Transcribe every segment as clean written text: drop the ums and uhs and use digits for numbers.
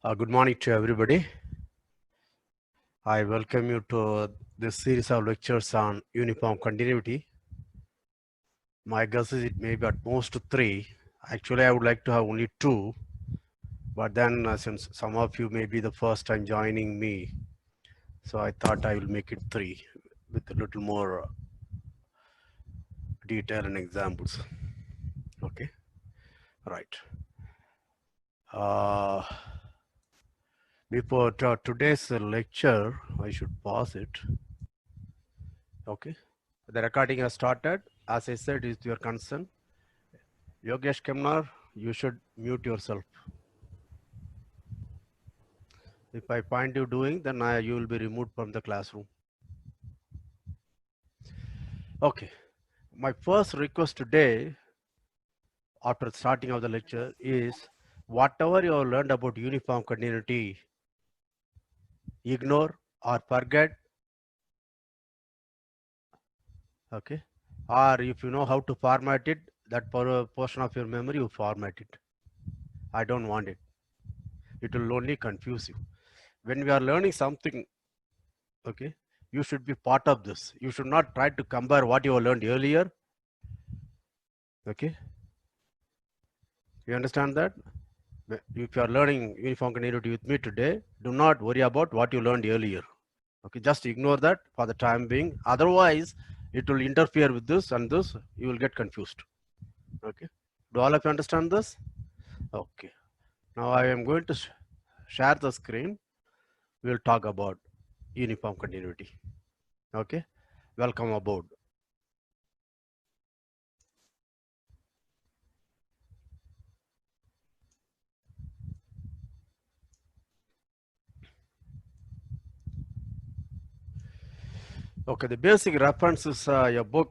Good morning to everybody. I welcome you to this series of lectures on uniform continuity. My guess is it may be at most 3. Actually, I would like to have only 2, but then since some of you may be the first time joining me, so I thought I will make it 3 with a little more detail and examples. Okay, right. Uh, Before today's lecture, I should pause it. Okay. The recording has started. As I said, it's your concern. Yogesh Kemnar, you should mute yourself. If I find you doing, then you will be removed from the classroom. Okay. My first request today, after starting of the lecture, is whatever you have learned about uniform continuity, ignore or forget. Okay. Or if you know how to format it, that portion of your memory, you format it. I don't want it. It will only confuse you. When we are learning something, okay, you should be part of this. You should not try to compare what you have learned earlier. Okay, you understand that? If you are learning uniform continuity with me today, do not worry about what you learned earlier. Okay, just ignore that for the time being. Otherwise, it will interfere with this and this. You will get confused. Okay, do all of you understand this? Okay, now I am going to share the screen. We will talk about uniform continuity. Okay, welcome aboard. Okay, the basic reference is a book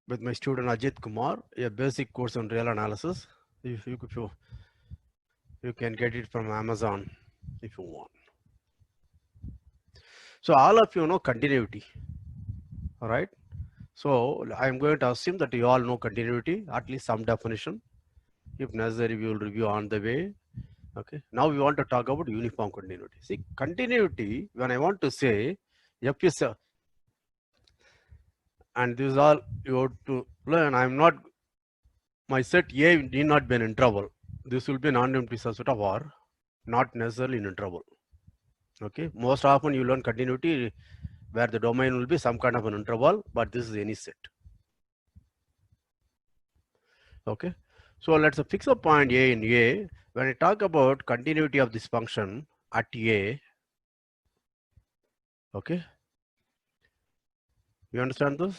with my student Ajit Kumar, a basic course on real analysis. You can get it from Amazon if you want. So all of you know continuity, all right? So I'm going to assume that you all know continuity, at least some definition. If necessary, we will review on the way. Okay. Now we want to talk about uniform continuity. See, continuity, when I want to say F is and this is all you have to learn. I'm not, my set A need not be an interval. This will be a non-empty subset of R, not necessarily in interval. Okay, most often you learn continuity where the domain will be some kind of an interval, but this is any set. Okay, so let's fix a point A in A. When I talk about continuity of this function at A, okay, you understand this?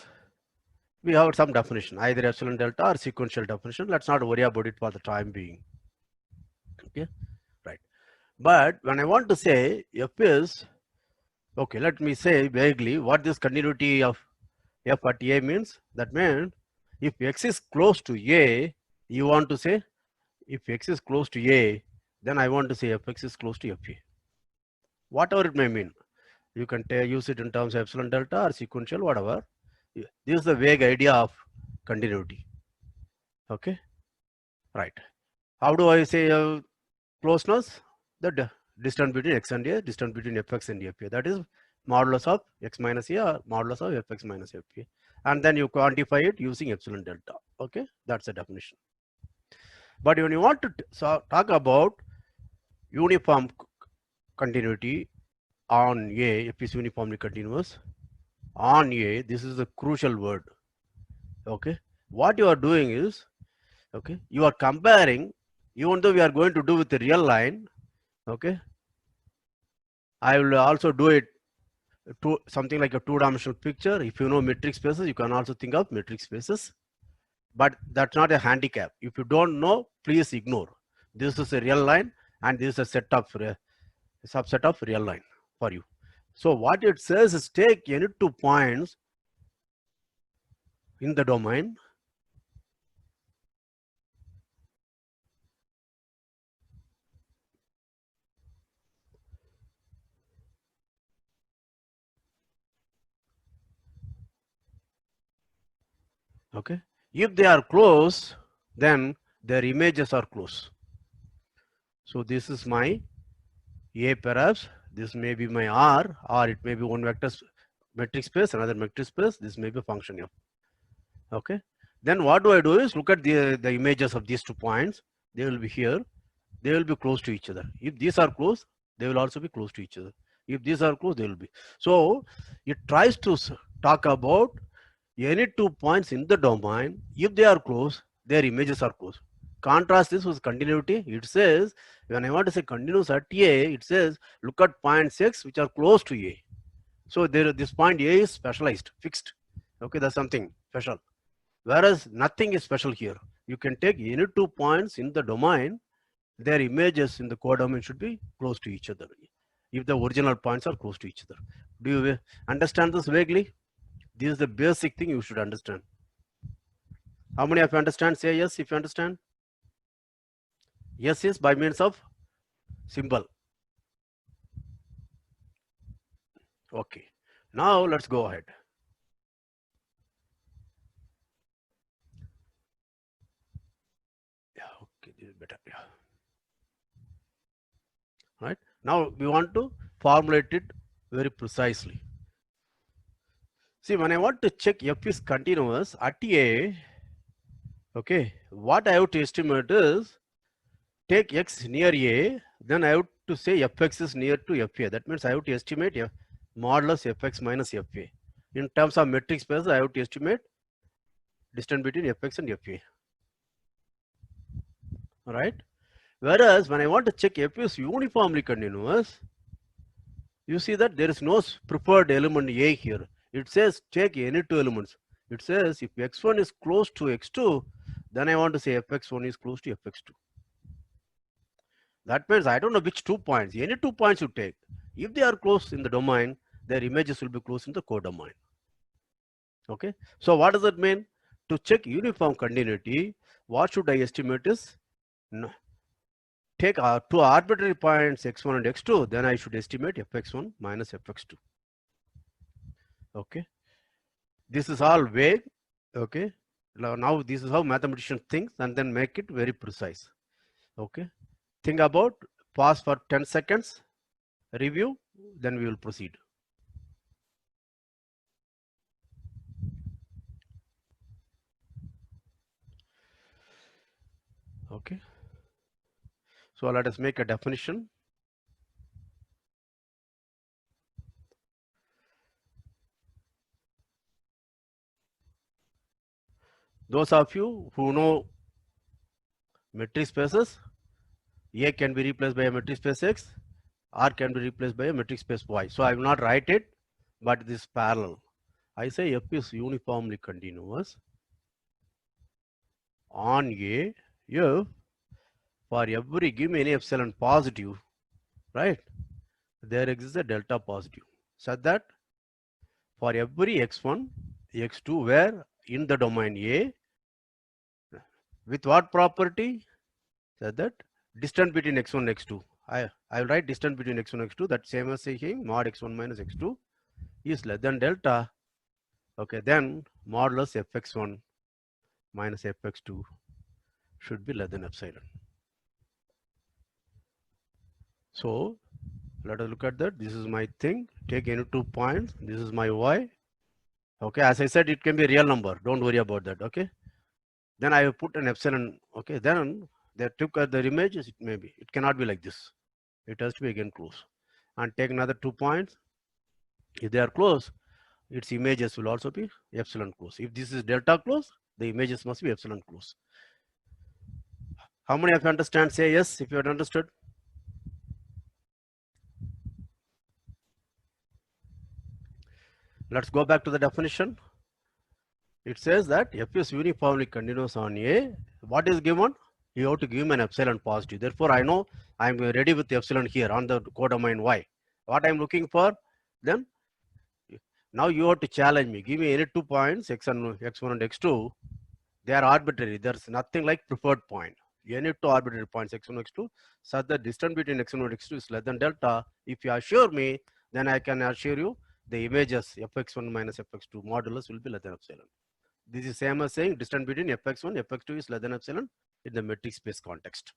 We have some definition, either epsilon delta or sequential definition. Let's not worry about it for the time being. Okay, right. But when I want to say F is, okay, let me say vaguely what this continuity of F at A means. That means if X is close to A, you want to say if X is close to A, then I want to say Fx is close to Fa. Whatever it may mean. You can use it in terms of epsilon delta or sequential, whatever. This is the vague idea of continuity. Okay, right. How do I say closeness? The distance between X and A, distance between Fx and Fa. That is modulus of X minus A or modulus of Fx minus Fa. And then you quantify it using epsilon delta. Okay, that's the definition. But when you want to talk about uniform continuity on A, if it's uniformly continuous, on A, this is a crucial word. Okay, what you are doing is, okay, you are comparing, even though we are going to do with the real line, okay, I will also do it to something like a two-dimensional picture. If you know metric spaces, you can also think of metric spaces, but that's not a handicap. If you don't know, please ignore. This is a real line and this is a subset of real line for you. So what it says is take any 2 points in the domain, okay, if they are close, then their images are close. So this is my A perhaps, this may be my R, or it may be one vector metric space, another metric space, this may be a function F. Okay. Then what do I do is look at the images of these 2 points. They will be here. They will be close to each other. If these are close, they will also be close to each other. If these are close, they will be. So it tries to talk about any 2 points in the domain. If they are close, their images are close. Contrast this with continuity. It says, when I want to say continuous at A, it says, look at points X which are close to A. So there, this point A is specialized, fixed. Okay, that's something special. Whereas nothing is special here. You can take any 2 points in the domain, their images in the codomain should be close to each other if the original points are close to each other. Do you understand this vaguely? This is the basic thing you should understand. How many of you understand? Say yes if you understand. Yes is by means of symbol. Okay. Now let's go ahead. Yeah, okay, this is better. Yeah. Right. Now we want to formulate it very precisely. See, when I want to check F is continuous at A, okay, what I have to estimate is take X near A, then I have to say Fx is near to Fa. That means I have to estimate modulus Fx minus Fa. In terms of metric space, I have to estimate distance between Fx and Fa. All right. Whereas when I want to check F is uniformly continuous, you see that there is no preferred element A here. It says take any 2 elements. It says if x1 is close to x2, then I want to say fx1 is close to fx2. That means I don't know which 2 points. Any 2 points you take. If they are close in the domain, their images will be close in the codomain. Okay. So what does that mean? To check uniform continuity, what should I estimate is take 2 arbitrary points x1 and x2, then I should estimate fx1 minus fx2. Okay. This is all vague. Okay. Now this is how mathematician thinks and then make it very precise. Okay. Think about, pause for 10 seconds, review, then we will proceed. Okay. So let us make a definition. Those of you who know metric spaces, A can be replaced by a metric space X, R can be replaced by a metric space Y. So I will not write it, but this is parallel. I say F is uniformly continuous on A if for every, give me any epsilon positive, right? There exists a delta positive, such that for every x1, x2 where in the domain A, with what property? Such that distance between x1 and x2. I will write distance between x1 and x2, that same as saying mod x1 minus x2 is less than delta. Okay, then modulus fx1 minus fx2 should be less than epsilon. So let us look at that. This is my thing. Take any 2 points. This is my y. Okay, as I said, it can be a real number. Don't worry about that. Okay. Then I have put an epsilon. Okay. Then they took the images. It may be. It cannot be like this. It has to be again close. And take another 2 points. If they are close, its images will also be epsilon close. If this is delta close, the images must be epsilon close. How many of you understand? Say yes if you had understood. Let's go back to the definition. It says that F is uniformly continuous on A. What is given? You have to give me an epsilon positive. Therefore, I know I'm ready with the epsilon here on the codomain Y. What I'm looking for, then now you have to challenge me. Give me any 2 points, x1 and x2. They are arbitrary. There's nothing like preferred point. Any 2 arbitrary points, x1 and x2, such that distance between x1 and x2 is less than delta. If you assure me, then I can assure you the images fx1 minus fx2 modulus will be less than epsilon. This is same as saying distance between fx1, fx2 is less than epsilon in the metric space context.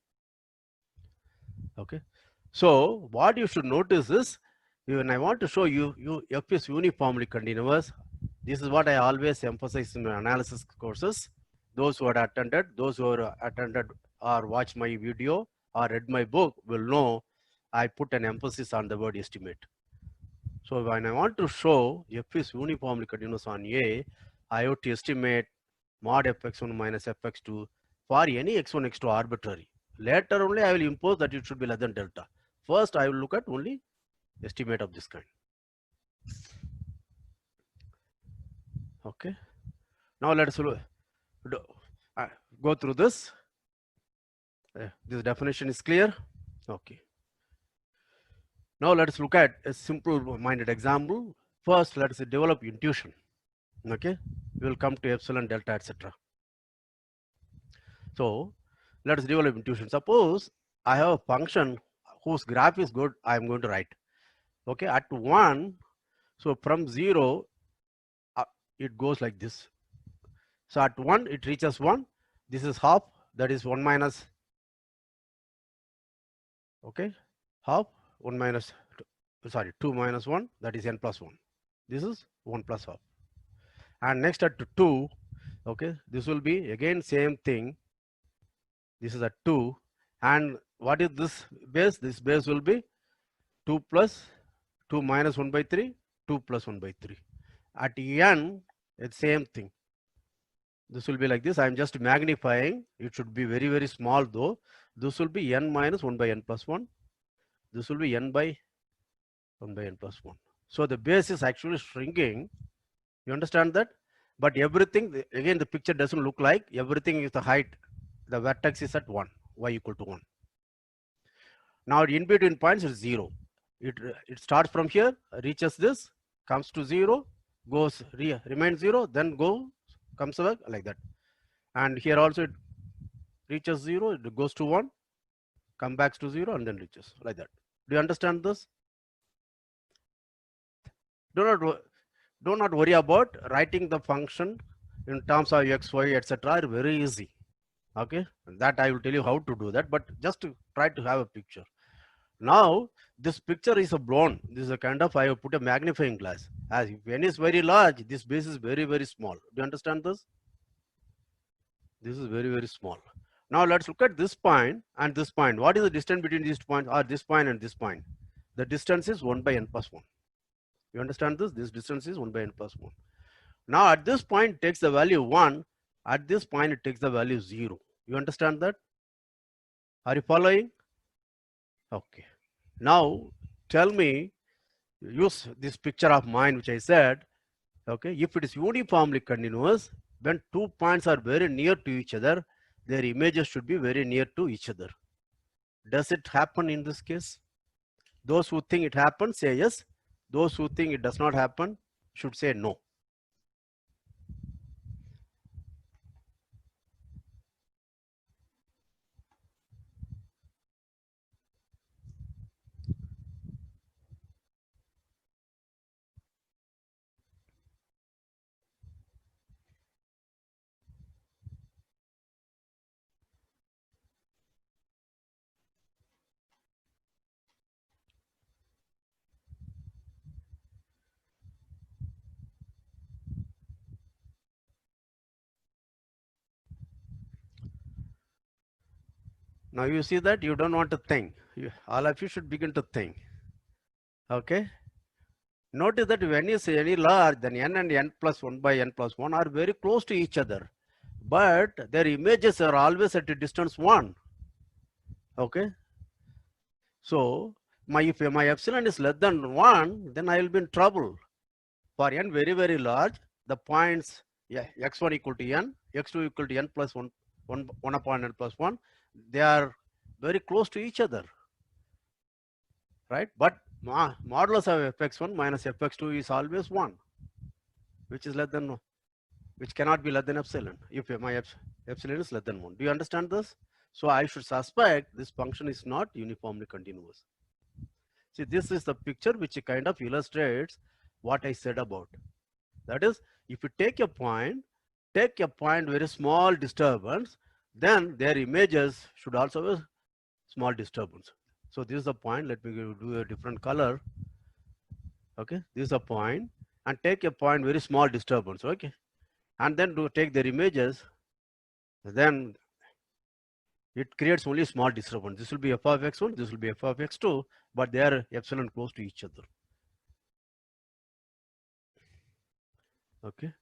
Okay. So what you should notice is, when I want to show you F is uniformly continuous, this is what I always emphasize in my analysis courses. Those who had attended, those who are attended or watched my video or read my book will know I put an emphasis on the word estimate. So when I want to show F is uniformly continuous on A, I have to estimate mod fx1 minus fx2 for any x1, x2 arbitrary. Later only I will impose that it should be less than delta. First I will look at only estimate of this kind. Okay. Now let's go through this. This definition is clear. Okay. Now let's look at a simple minded example. First, let's develop intuition. Okay. We will come to epsilon, delta, etc. So let's develop intuition. Suppose I have a function whose graph is good, I am going to write. Okay, at 1, so from 0, it goes like this. So at 1, it reaches 1. This is half, that is 1 minus, okay, half, 1 minus, sorry, 2 minus 1, that is n plus 1. This is 1 plus half. And next at 2, okay, this will be again same thing. This is at 2. And what is this base? This base will be 2 plus 2 minus 1 by 3, 2 plus 1 by 3. At n, it's same thing. This will be like this. I am just magnifying. It should be very, very small though. This will be n minus 1 by n plus 1. This will be n by 1 by n plus 1. So the base is actually shrinking. You understand that? But everything, again, the picture doesn't look like everything is the height. The vertex is at 1, y equal to 1. Now in between points is 0. It starts from here, reaches this, comes to 0, goes remains 0, then comes back like that. And here also it reaches 0, it goes to 1, comes back to 0, and then reaches like that. Do you understand this? Do not worry about writing the function in terms of x, y, etc. Very easy. Okay, that I will tell you how to do that, but just to try to have a picture. Now this picture is a blown. This is a kind of, I have put a magnifying glass. As if n is very large, this base is very, very small. Do you understand this? This is very, very small. Now let's look at this point and this point. What is the distance between these two points, or this point and this point? The distance is 1 by n plus 1. You understand this? This distance is 1 by n plus 1. Now at this point it takes the value 1. At this point it takes the value 0. You understand that? Are you following? Okay. Now tell me, use this picture of mine which I said. Okay, if it is uniformly continuous, when 2 points are very near to each other, their images should be very near to each other. Does it happen in this case? Those who think it happens say yes. Those who think it does not happen should say no. Now you see that you don't want to think. All of you should begin to think. Okay. Notice that when you say any large, then n and n plus 1 by n plus 1 are very close to each other, but their images are always at a distance 1. Okay. So if my epsilon is less than 1, then I will be in trouble. For n very, very large, the points, yeah, x1 equal to n, x2 equal to n plus 1 upon n plus 1, they are very close to each other, right? But modulus of fx1 minus fx2 is always 1, which is less than, which cannot be less than epsilon if my epsilon is less than 1. Do you understand this? So I should suspect this function is not uniformly continuous. See, this is the picture which kind of illustrates what I said about. That is, if you take a point very small disturbance, then their images should also have a small disturbance. So this is the point. Let me do a different color. Okay, this is a point, and take a point very small disturbance. Okay, and then to take their images, then it creates only small disturbance. This will be f of x1, this will be f of x2, but they are epsilon close to each other. Okay,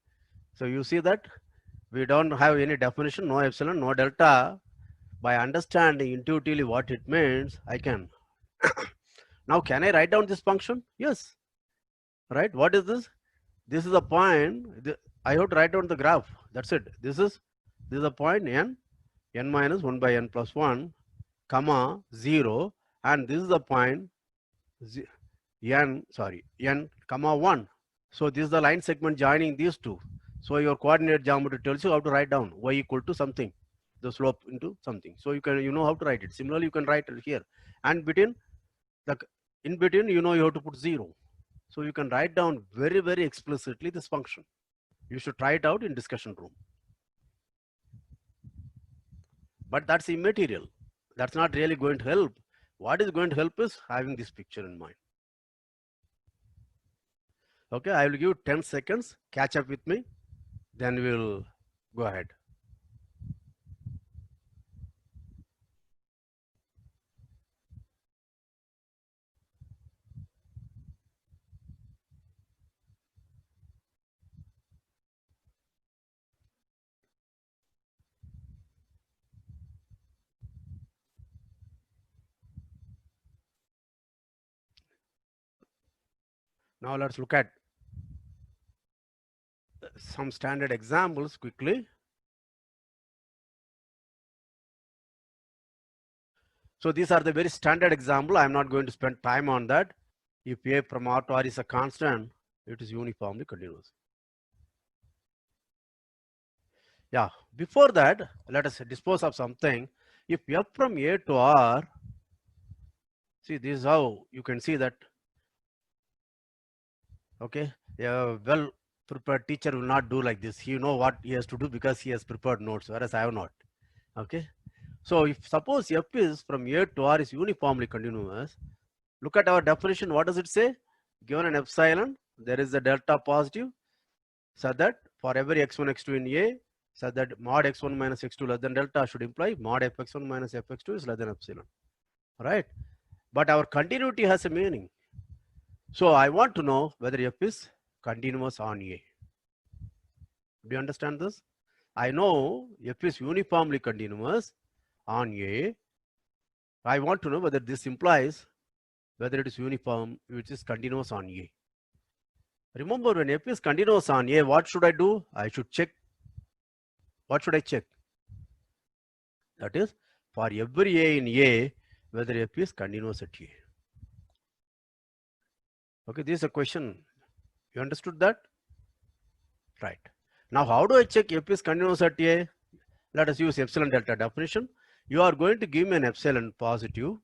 so you see that we don't have any definition, no epsilon, no delta. By understanding intuitively what it means, I can. Now, can I write down this function? Yes. Right? What is this? This is a point. I have to write down the graph. That's it. This is a point n minus 1 by n plus 1, comma 0, and this is the point n comma 1. So this is the line segment joining these two. So your coordinate geometry tells you how to write down y equal to something, the slope into something. So you know how to write it. Similarly, you can write it here, and in between you have to put 0. So you can write down very explicitly this function. You should try it out in discussion room. But that's immaterial. That's not really going to help. What is going to help is having this picture in mind. Okay, I will give you 10 seconds. Catch up with me. Then we will go ahead. Now let's look at some standard examples quickly. So these are the very standard example. I'm not going to spend time on that. If A from R to R is a constant, it is uniformly continuous. Yeah, before that, let us dispose of something. If F from A to R, see, this is how you can see that. Okay, a well prepared teacher will not do like this. He know what he has to do because he has prepared notes, whereas I have not. Okay, so if suppose F is from A to R is uniformly continuous, look at our definition. What does it say? Given an epsilon, there is a delta positive, so that for every x1, x2 in A, so that mod x1 minus x2 less than delta should imply mod fx1 minus fx2 is less than epsilon. Right? But our continuity has a meaning. So I want to know whether F is continuous on A. Do you understand this? I know F is uniformly continuous on A. I want to know whether this implies whether it is uniform, which is continuous on A. Remember, when F is continuous on A, what should I do? I should check. What should I check? That is, for every A in A, whether F is continuous at A. Okay, this is a question. You understood that? Right. Now, how do I check F is continuous at A? Let us use epsilon delta definition. You are going to give me an epsilon positive.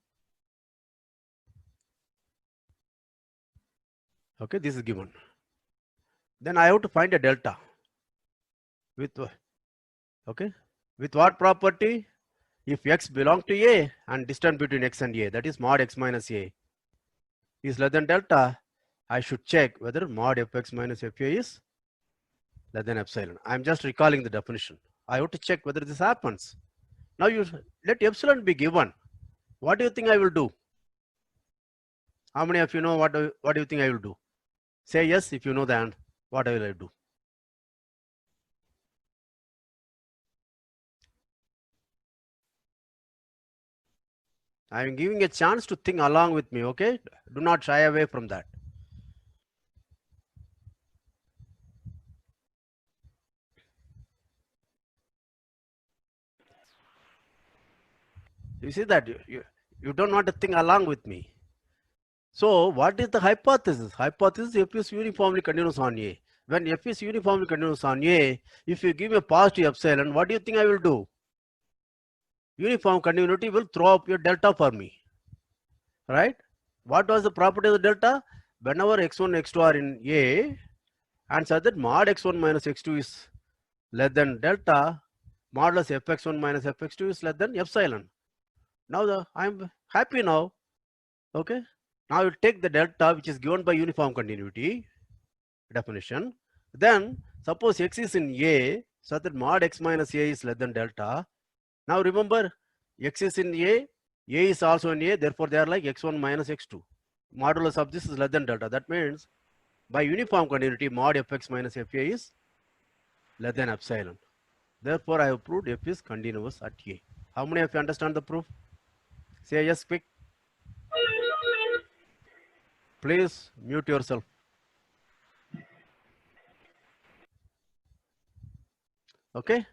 Okay, this is given. Then I have to find a delta. With what property? If x belongs to A and distance between x and A, that is mod x minus A, is less than delta, I should check whether mod fx minus fa is less than epsilon. I'm just recalling the definition. I have to check whether this happens. Now you let epsilon be given. What do you think I will do? How many of you know what do you think I will do? Say yes if you know the answer. What will I do? I am giving a chance to think along with me, okay? Do not shy away from that. You see that you don't want to think along with me. So what is the hypothesis? Hypothesis F is uniformly continuous on A. When F is uniformly continuous on A, if you give me a positive epsilon, what do you think I will do? Uniform continuity will throw up your delta for me. Right? What was the property of the delta? Whenever x1, x2 are in A, and so that mod x1 minus x2 is less than delta, modulus fx1 minus fx2 is less than epsilon. Now I'm happy now. Okay. Now you take the delta which is given by uniform continuity definition. Then suppose x is in A, so that mod x minus A is less than delta. Now remember, x is in A is also in A, therefore they are like x1 minus x2. Modulus of this is less than delta. That means by uniform continuity, mod fx minus fa is less than epsilon. Therefore, I have proved f is continuous at A. How many of you understand the proof? Say yes, quick. Please mute yourself. Okay.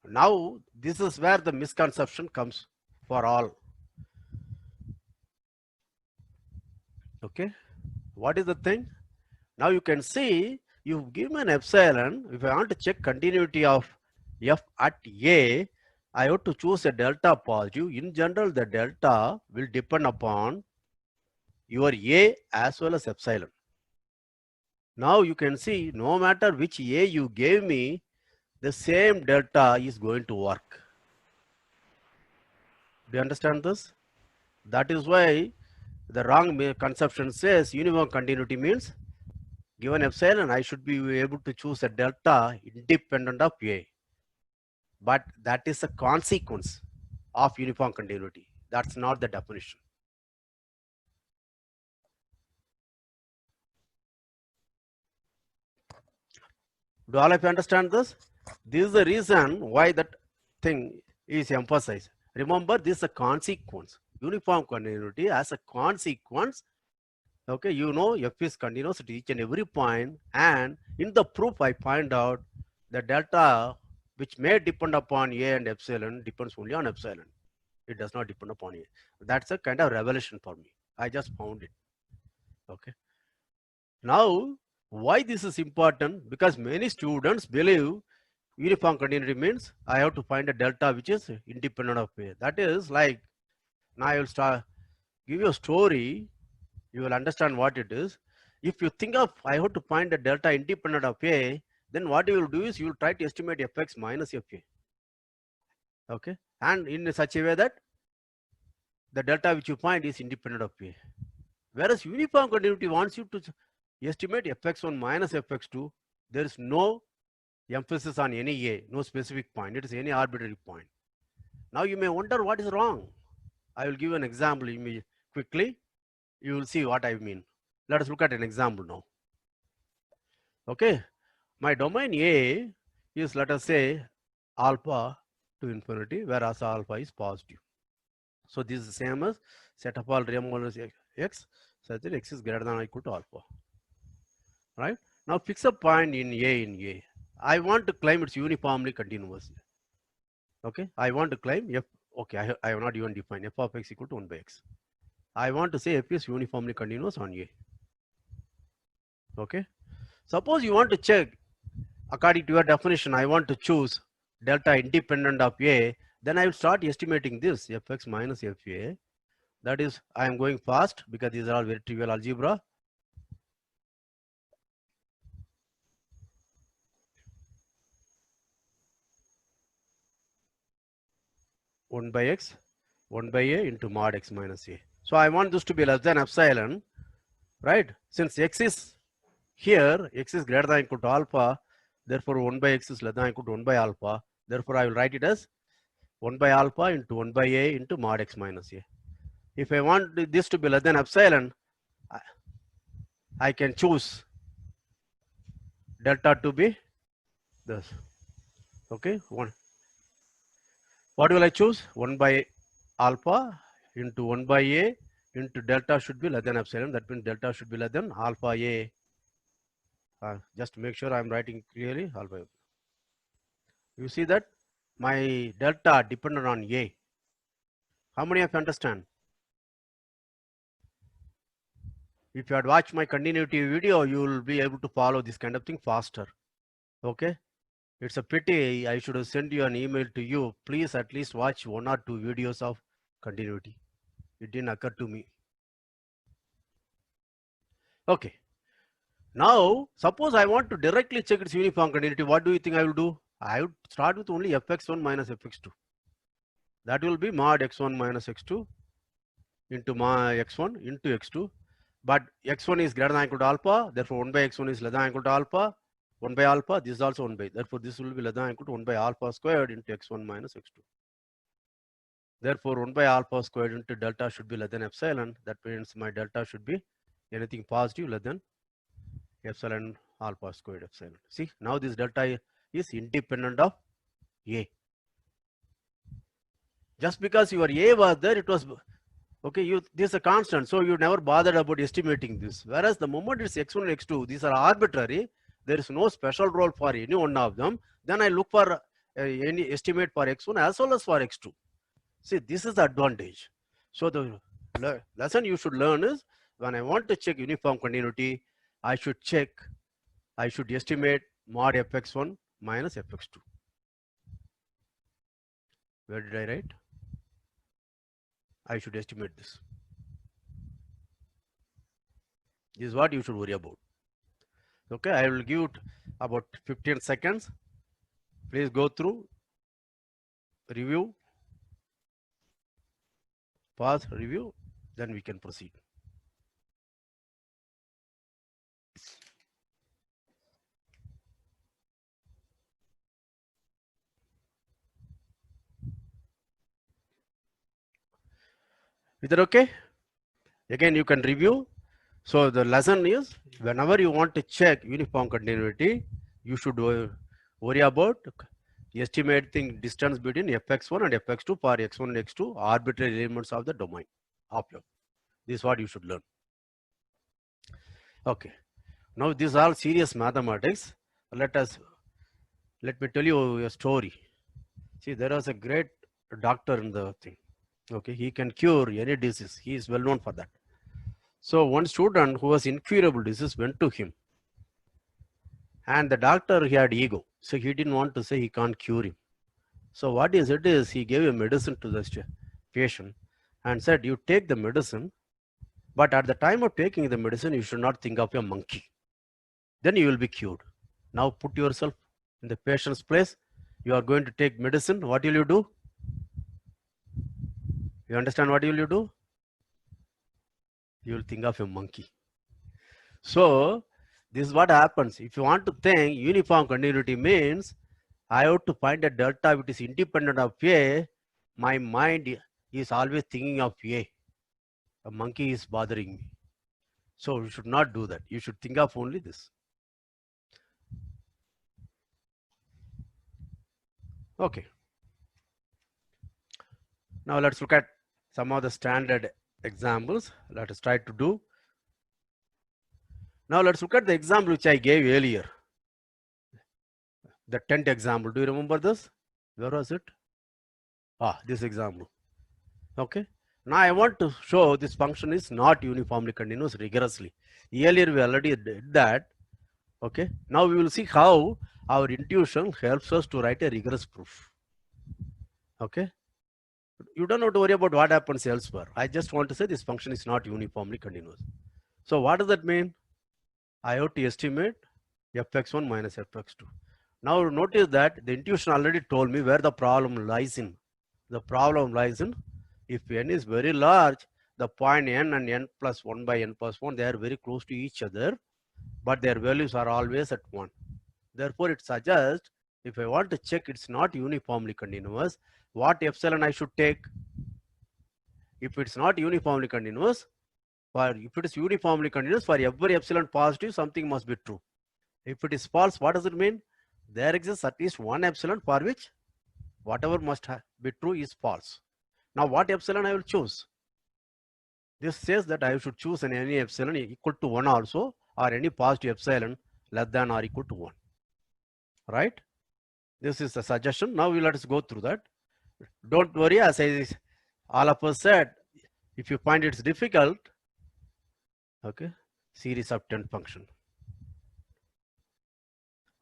Now, this is where the misconception comes for all. Okay. What is the thing? Now you can see you've given epsilon. If I want to check continuity of f at A, I have to choose a delta positive. In general, the delta will depend upon your A as well as epsilon. Now you can see no matter which A you gave me, the same delta is going to work. Do you understand this? That is why the wrong conception says uniform continuity means given epsilon, I should be able to choose a delta independent of A. But that is a consequence of uniform continuity. That's not the definition. Do all of you understand this? This is the reason why that thing is emphasized. Remember, this is a consequence. Uniform continuity as a consequence. Okay, you know f is continuous at each and every point, and in the proof I find out the delta which may depend upon A and epsilon depends only on epsilon. It does not depend upon A. That's a kind of revelation for me. I just found it. Okay. Now, why this is important? Because many students believe uniform continuity means I have to find a delta which is independent of A. That is like, now I will start give you a story. You will understand what it is. If you think of I have to find a delta independent of A, then what you will do is you will try to estimate fx minus fa. Okay. And in such a way that the delta which you find is independent of A. Whereas uniform continuity wants you to estimate fx1 minus fx2. There is no emphasis on any A, no specific point. It is any arbitrary point. Now you may wonder what is wrong. I will give an example quickly. You will see what I mean. Let us look at an example now. Okay. My domain A is, let us say, alpha to infinity, whereas alpha is positive. So this is the same as set of all real numbers x such that x is greater than or equal to alpha. Right? Now fix a point in A. I want to claim it's uniformly continuous. Okay. I want to claim f. Okay. I have not even defined f of x equal to 1 by x. I want to say f is uniformly continuous on A. Okay. Suppose you want to check according to your definition, I want to choose delta independent of A, then I will start estimating this fx minus fa. That is, I am going fast because these are all very trivial algebra. One by x, 1 by A into mod x minus A. So I want this to be less than epsilon, right? Since x is here, x is greater than or equal to alpha, therefore 1 by x is less than or equal to 1 by alpha. Therefore, I will write it as 1 by alpha into 1 by A into mod x minus A. If I want this to be less than epsilon, I can choose delta to be this. Okay, what will I choose? 1 by alpha into 1 by A into delta should be less than epsilon. That means delta should be less than alpha A. Just to make sure I'm writing clearly, alpha A. You see that my delta dependent on A. How many of you understand? If you had watched my continuity video, you will be able to follow this kind of thing faster. Okay. It's a pity I should have sent you an email to you. Please at least watch 1 or 2 videos of continuity. It didn't occur to me. Okay. Now, suppose I want to directly check its uniform continuity. What do you think I will do? I would start with only fx1 minus fx2. That will be mod x1 minus x2 into my x1 into x2. But x1 is greater than or equal to alpha, therefore 1 by x1 is less than or equal to alpha. 1 by alpha, this is also 1 by, therefore this will be less than or equal to 1 by alpha squared into x1 minus x2. Therefore 1 by alpha squared into delta should be less than epsilon. That means my delta should be anything positive less than epsilon alpha squared epsilon. See, now this delta is independent of A. Just because your A was there, it was okay, this is a constant, so you never bothered about estimating this. Whereas the moment it's x1 and x2, these are arbitrary, there is no special role for any one of them, then I look for any estimate for x1 as well as for x2. See, this is the advantage. So the lesson you should learn is, when I want to check uniform continuity, I should estimate mod fx1 minus fx2. Where did I write? I should estimate this. This is what you should worry about. Okay, I will give it about 15 seconds. Please go through, review, pause, review, then we can proceed. Is that okay? Again, you can review. So the lesson is, whenever you want to check uniform continuity, you should worry about estimating distance between fx1 and fx2 for x1 and x2 arbitrary elements of the domain of F. This is what you should learn. Okay. Now this is all serious mathematics. Let me tell you a story. See, there was a great doctor in the thing. Okay, he can cure any disease. He is well known for that. So one student who was incurable disease went to him, and the doctor, he had ego, so he didn't want to say he can't cure him. So what he said is, he gave a medicine to the patient and said, you take the medicine, but at the time of taking the medicine, you should not think of a monkey. Then you will be cured. Now put yourself in the patient's place. You are going to take medicine. What will you do? You understand what will you do? You will think of a monkey. So this is what happens. If you want to think uniform continuity means, I have to find a delta which is independent of A. My mind is always thinking of A. A monkey is bothering me. So you should not do that. You should think of only this. Okay. Now let's look at some of the standard examples. Let us try to do. Now let's look at the example which I gave earlier. The 10th example. Do you remember this? Where was it? This example. Okay. Now I want to show this function is not uniformly continuous rigorously. Earlier we already did that. Okay. Now we will see how our intuition helps us to write a rigorous proof. Okay. You don't have to worry about what happens elsewhere. I just want to say this function is not uniformly continuous. So what does that mean? I have to estimate fx1 minus fx2. Now notice that the intuition already told me where the problem lies in. The problem lies in, if n is very large, the point n and n plus 1 by n plus 1, they are very close to each other, but their values are always at 1. Therefore, it suggests, if I want to check it's not uniformly continuous, what epsilon I should take? If it's not uniformly continuous, if it is uniformly continuous, for every epsilon positive, something must be true. If it is false, what does it mean? There exists at least one epsilon for which whatever must be true is false. Now what epsilon I will choose? This says that I should choose any epsilon equal to 1 also, or any positive epsilon less than or equal to 1. Right? This is a suggestion. Now let us go through that. Don't worry, as all of us said, if you find it's difficult, okay, series of 10 function.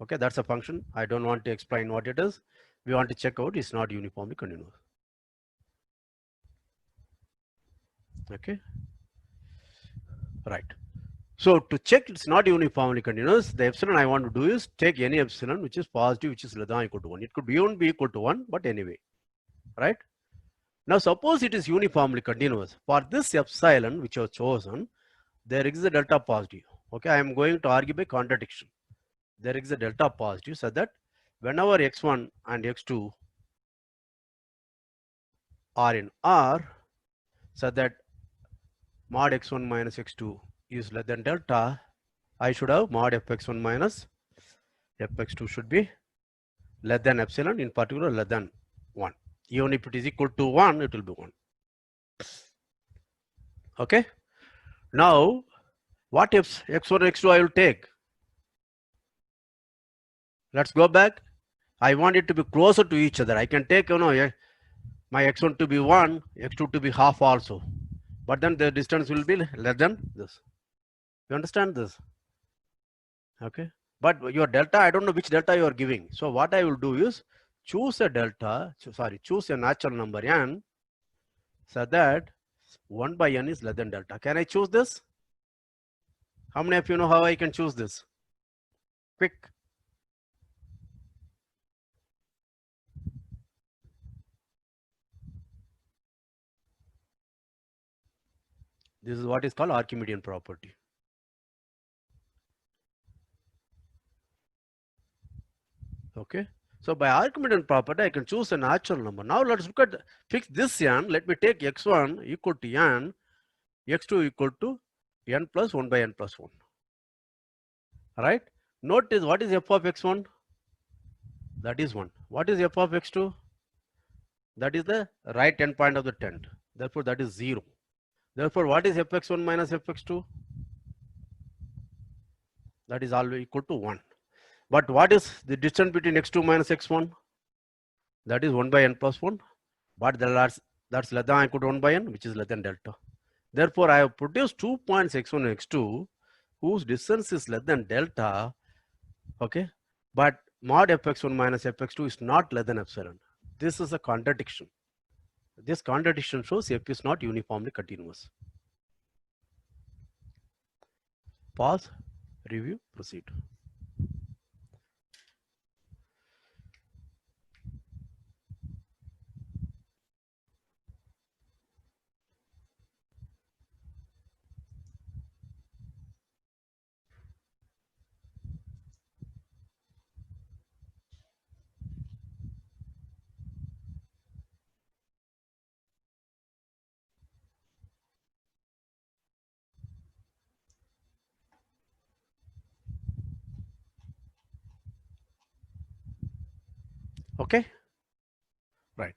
Okay, that's a function. I don't want to explain what it is. We want to check out it's not uniformly continuous. Okay, right. So to check it's not uniformly continuous, the epsilon I want to do is take any epsilon which is positive, which is less than or equal to 1. It could even be equal to 1, but anyway, right? Now suppose it is uniformly continuous. For this epsilon which was chosen, there is a delta positive. Okay, I am going to argue by contradiction. There is a delta positive so that whenever x1 and x2 are in R, so that mod x1 minus x2 is less than delta, I should have mod fx1 minus fx2 should be less than epsilon, in particular less than 1. Even if it is equal to 1, it will be 1. Okay. Now, what if x1 and x2 I will take? Let's go back. I want it to be closer to each other. I can take, my x1 to be 1, x2 to be half also. But then the distance will be less than this. You understand this? Okay. But your delta, I don't know which delta you are giving. So what I will do is choose a delta, choose a natural number n so that 1 by n is less than delta. Can I choose this? How many of you know how I can choose this? Quick. This is what is called Archimedean property. Okay. So by Archimedean property, I can choose a natural number. Now let's look at, fix this n. Let me take x1 equal to n, x2 equal to n plus 1 by n plus 1. Right? Notice what is f of x1? That is 1. What is f of x2? That is the right endpoint of the tent. Therefore, that is 0. Therefore, what is fx1 minus fx2? That is always equal to 1. But what is the distance between x2 minus x1? That is 1 by n plus 1. But that's less than or equal to 1 by n, which is less than delta. Therefore, I have produced 2 points x1 and x2 whose distance is less than delta. Okay. But mod fx1 minus fx2 is not less than epsilon. This is a contradiction. This contradiction shows f is not uniformly continuous. Pause, review, proceed. Okay. Right.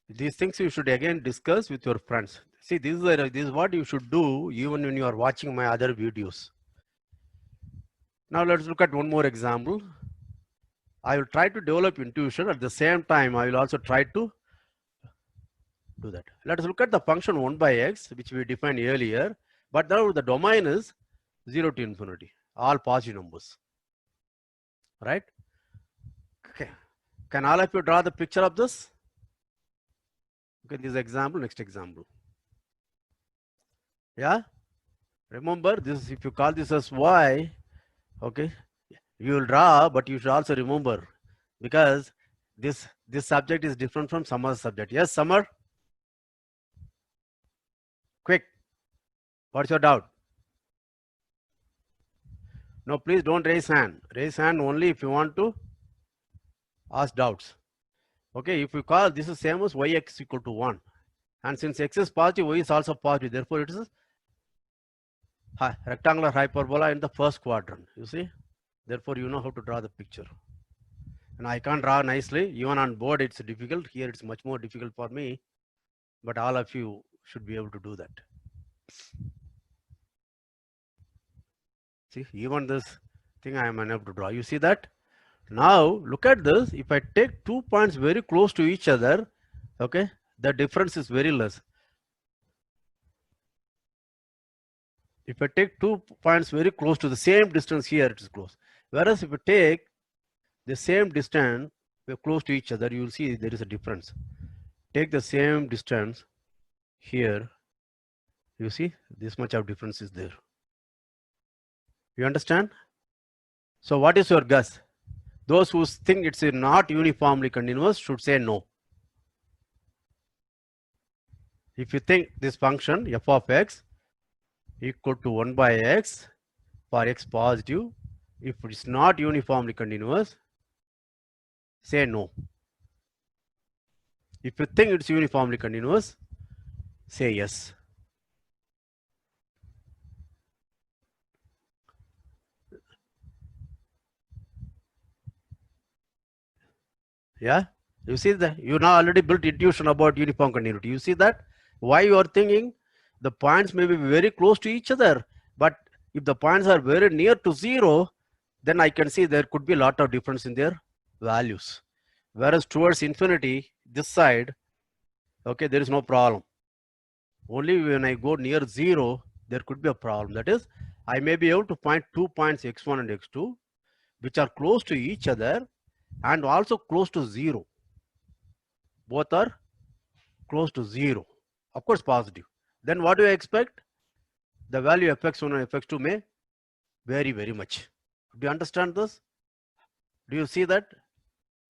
These things you should again discuss with your friends. See, this is what you should do even when you are watching my other videos. Now let's look at one more example. I will try to develop intuition. At the same time, I will also try to do that. Let us look at the function 1 by x, which we defined earlier. But now the domain is 0 to infinity, all positive numbers. Right? Okay. Can all of you draw the picture of this? Okay, this example, next example. Yeah? Remember this, if you call this as y, okay, you will draw, but you should also remember because this subject is different from some other subject. Yes, Summer? Quick. What's your doubt? No, please don't raise hand. Raise hand only if you want to ask doubts. Okay, if you call this is same as yx equal to 1. And since x is positive, y is also positive. Therefore, it is a rectangular hyperbola in the first quadrant. You see? Therefore, you know how to draw the picture. And I can't draw nicely. Even on board, it's difficult. Here, it's much more difficult for me. But all of you should be able to do that. See, even this thing I am unable to draw. You see that? Now, look at this. If I take 2 points very close to each other, okay, the difference is very less. If I take 2 points very close to the same distance here, it is close. Whereas if you take the same distance close to each other, you will see there is a difference. Take the same distance here, you see this much of difference is there. You understand? So what is your guess? Those who think it's not uniformly continuous should say no. If you think this function f of x equal to 1 by x for x positive, if it's not uniformly continuous, say no. If you think it's uniformly continuous, say yes. Yeah, you see that you now already built intuition about uniform continuity. You see that why you are thinking the points may be very close to each other, but if the points are very near to zero, then I can see there could be a lot of difference in their values. Whereas towards infinity, this side, okay, there is no problem. Only when I go near zero, there could be a problem. That is, I may be able to find 2 points x1 and x2, which are close to each other and also close to zero. Both are close to zero. Of course, positive. Then what do you expect? The value fx1 and fx2 may vary very much. Do you understand this? Do you see that?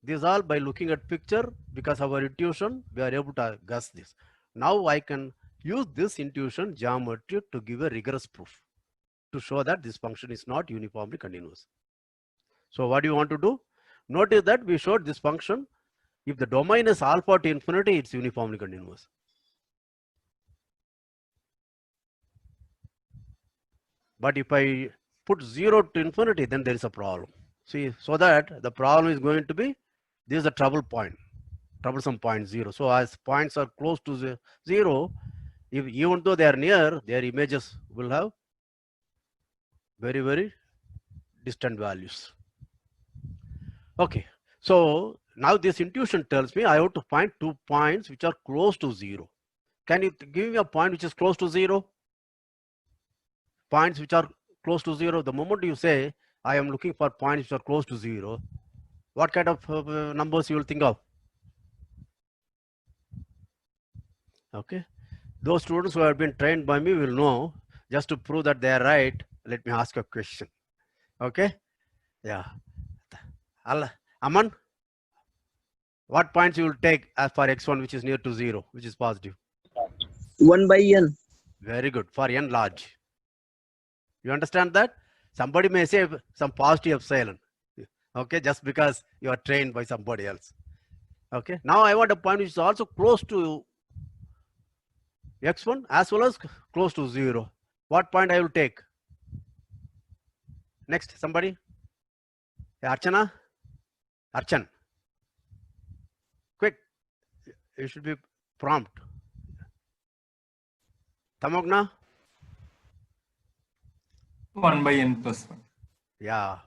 This all by looking at picture, because our intuition, we are able to guess this. Now I can use this intuition geometry to give a rigorous proof to show that this function is not uniformly continuous. So what do you want to do? Notice that we showed this function. If the domain is alpha to infinity, it's uniformly continuous. But if I put 0 to infinity, then there is a problem. See, so that the problem is going to be, this is a troublesome point 0. So as points are close to 0, if even though they are near, their images will have very, very distant values. Okay, so now this intuition tells me I have to find 2 points which are close to 0. Can you give me a point which is close to 0? Points which are close to 0. The moment you say I am looking for points which are close to 0, what kind of numbers you will think of? Okay, those students who have been trained by me will know. Just to prove that they are right, let me ask a question. Okay, yeah, Aman, what points you will take as for x1 which is near to 0, which is positive? 1 by n. Very good, for n large. You understand that? Somebody may say some positive epsilon, okay, just because you are trained by somebody else. Okay, now I want a point which is also close to x1 as well as close to 0. What point I will take? Next, somebody? Archana? Archan. Quick, you should be prompt. Tamogna? 1 by n plus 1. Yeah.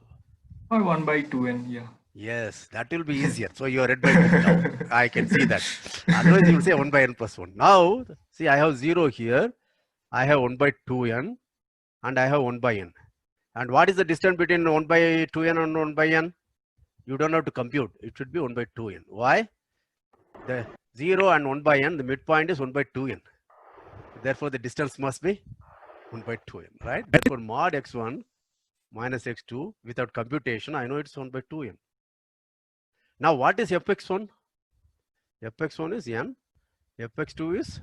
Or 1 by 2n, yeah. Yes, that will be easier. So you are read by book now. I can see that. Otherwise, you will say 1 by n plus 1. Now, see, I have 0 here. I have 1 by 2n. And I have 1 by n. And what is the distance between 1 by 2n and 1 by n? You don't have to compute. It should be 1 by 2n. Why? The 0 and 1 by n, the midpoint is 1 by 2n. Therefore, the distance must be 1 by 2n, right? Therefore, mod x1 minus x2 without computation, I know it's 1 by 2n. Now, what is fx1? Fx1 is n, fx2 is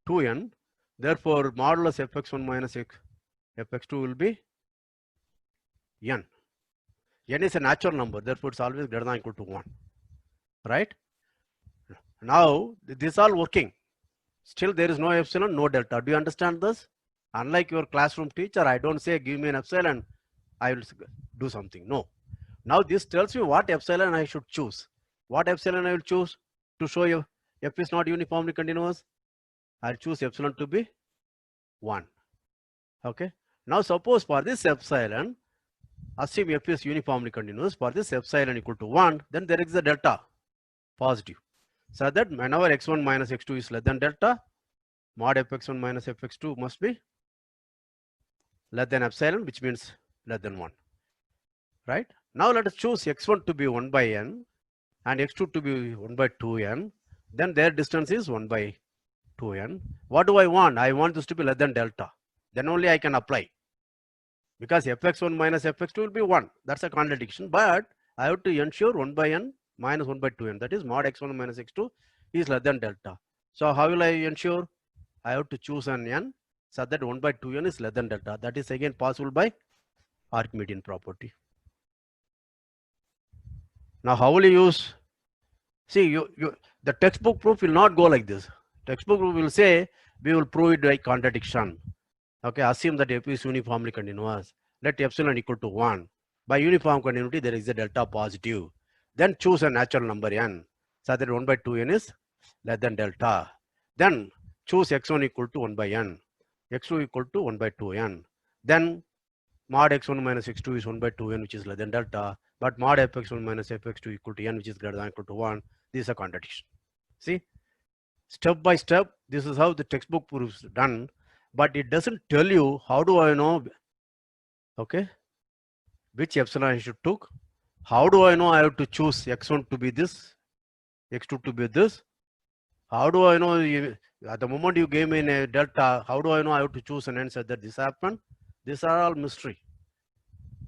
2n. Therefore, modulus fx1 minus fx2 will be n. N is a natural number, therefore it's always greater than or equal to 1, right? Now, this is all working. Still, there is no epsilon, no delta. Do you understand this? Unlike your classroom teacher, I don't say give me an epsilon, I will do something. No. Now this tells me what epsilon I should choose. What epsilon I will choose to show you f is not uniformly continuous? I'll choose epsilon to be 1. Okay. Now suppose for this epsilon, assume f is uniformly continuous. For this epsilon equal to 1, then there is a delta positive. So that whenever x1 minus x2 is less than delta, mod fx1 minus fx2 must be less than epsilon, which means less than 1. Right? Now let us choose x1 to be 1 by n and x2 to be 1 by 2n. Then their distance is 1 by 2n. What do I want? I want this to be less than delta. Then only I can apply. Because fx1 minus fx2 will be 1. That's a contradiction. But I have to ensure 1 by n minus 1 by 2n. That is mod x1 minus x2 is less than delta. So how will I ensure? I have to choose an n such that 1 by 2n is less than delta. That is again possible by Archimedean property. Now how will you use? See, the textbook proof will not go like this. Textbook proof will say we will prove it by contradiction. Okay, assume that f is uniformly continuous. Let epsilon equal to 1. By uniform continuity, there is a delta positive. Then choose a natural number n, so that 1 by 2n is less than delta. Then choose x1 equal to 1 by n, x2 equal to 1 by 2n. Then mod x1 minus x2 is 1 by 2n, which is less than delta. But mod fx1 minus fx2 equal to n, which is greater than or equal to 1. This is a contradiction. See, step by step, this is how the textbook proof is done. But it doesn't tell you how do I know, okay, which epsilon I should took. How do I know I have to choose x1 to be this, x2 to be this? How do I know at the moment you gave me a delta, how do I know I have to choose an answer that this happened? These are all mystery.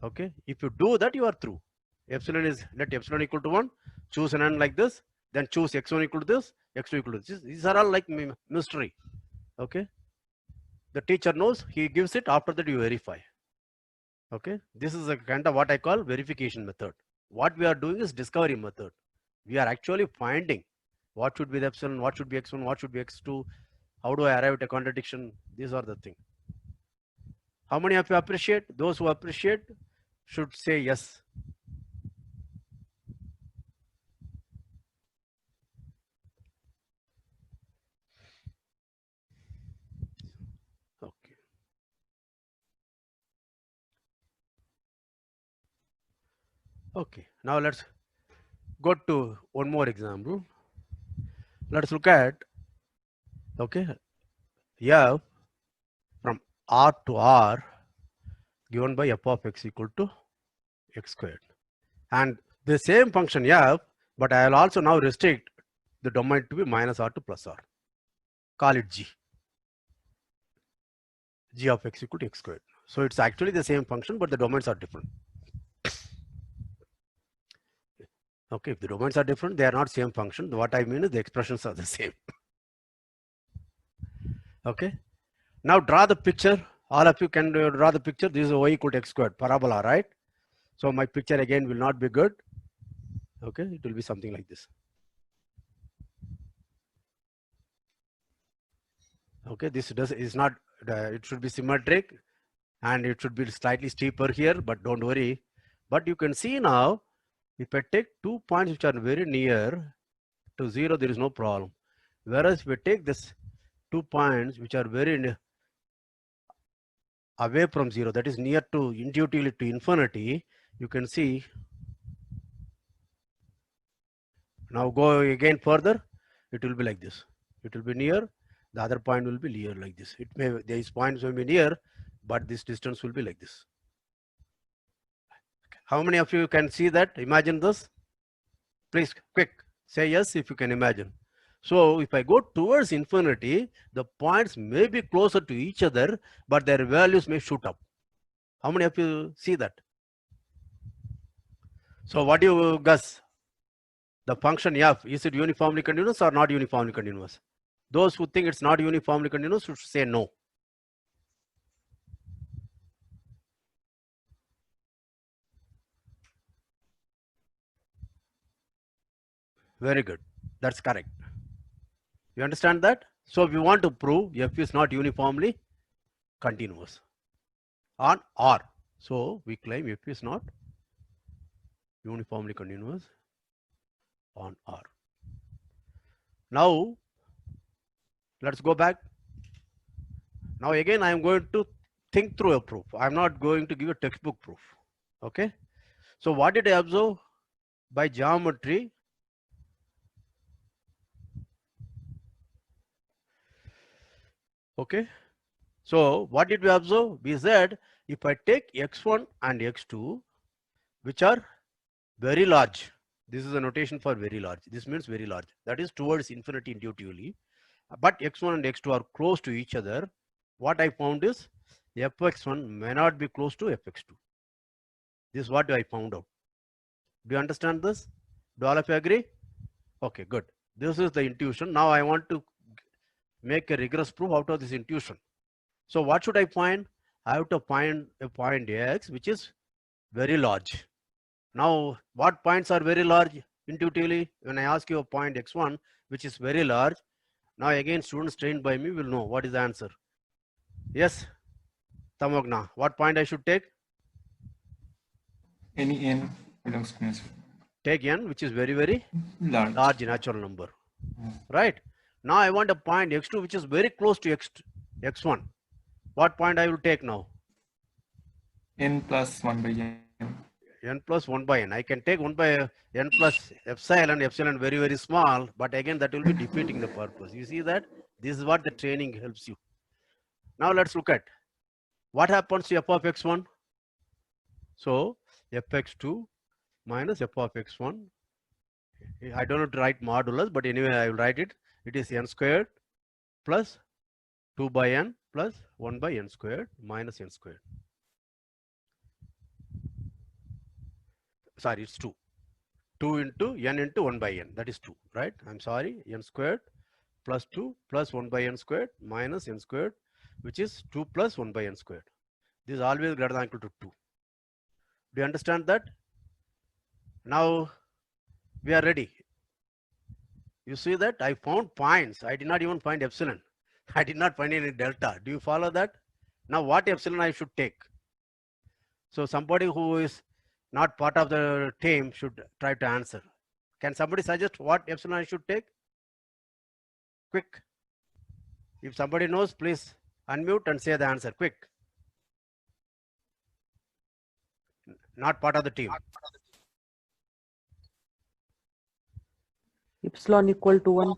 Okay, if you do that, you are through. Epsilon is, let epsilon equal to 1, choose an n like this, then choose x1 equal to this, x2 equal to this. These are all like mystery. Okay, the teacher knows, he gives it, after that you verify. Okay, this is a kind of what I call verification method. What we are doing is discovery method. We are actually finding what should be the epsilon, what should be x1, what should be x2, how do I arrive at a contradiction. These are the things. How many of you appreciate? Those who appreciate should say yes. Okay. Okay, now let's go to one more example. Let's look at, okay, f from R to R given by f of x equal to x squared. And the same function f, but I will also now restrict the domain to be minus R to plus R. Call it G. G of x equal to x squared. So it's actually the same function, but the domains are different. Okay, if the domains are different, they are not same function. What I mean is the expressions are the same. Okay, now draw the picture. All of you can draw the picture. This is y equal to x squared, parabola, right? So my picture again will not be good. Okay, it will be something like this. Okay, this is not, it should be symmetric and it should be slightly steeper here, but don't worry. But you can see now, if I take 2 points which are very near to 0, there is no problem. Whereas if we take this 2 points which are very away from 0, that is near to intuitively to infinity, you can see. Now go again further, it will be like this. It will be near, the other point will be near like this. It may, these points will be near, but this distance will be like this. How many of you can see that? Imagine this. Please, quick, say yes if you can imagine. So if I go towards infinity, the points may be closer to each other, but their values may shoot up. How many of you see that? So what do you guess? The function f, is it uniformly continuous or not uniformly continuous? Those who think it's not uniformly continuous should say no. Very good. That's correct. You understand that? So we want to prove f is not uniformly continuous on R. So we claim f is not uniformly continuous on R. Now let's go back. Now again I am going to think through a proof. I'm not going to give a textbook proof. Okay. So what did I observe? By geometry, okay. So what did we observe? We said if I take x1 and x2, which are very large, this is a notation for very large. This means very large. That is towards infinity intuitively. But x1 and x2 are close to each other. What I found is fx1 may not be close to fx2. This is what I found out. Do you understand this? Do all of you agree? Okay, good. This is the intuition. Now I want to make a rigorous proof out of this intuition. So what should I find? I have to find a point X which is very large. Now, what points are very large intuitively? When I ask you a point X1 which is very large, now again students trained by me will know what is the answer. Yes, Tamogna, what point I should take? Any n belongs to natural. Take n which is very Large. natural number, right? Now I want a point X2 which is very close to X1. What point I will take now? N plus 1 by n. N plus 1 by n. I can take 1 by n plus epsilon very small, but again that will be defeating the purpose. You see that? This is what the training helps you. Now let's look at what happens to f of x1. So fx2 minus f of x1. I don't have to write modulus, but anyway I will write it. It is n squared plus 2 by n plus 1 by n squared minus n squared. Sorry, it's 2. 2 into n into 1 by n. That is 2, right? I'm sorry. N squared plus 2 plus 1 by n squared minus n squared, which is 2 plus 1 by n squared. This is always greater than or equal to 2. Do you understand that? Now we are ready. You see that I found points. I did not even find epsilon. I did not find any delta. Do you follow that? Now what epsilon I should take? So somebody who is not part of the team should try to answer. Can somebody suggest what epsilon I should take? Quick. If somebody knows, please unmute and say the answer. Quick. Not part of the team. Epsilon equal to 1.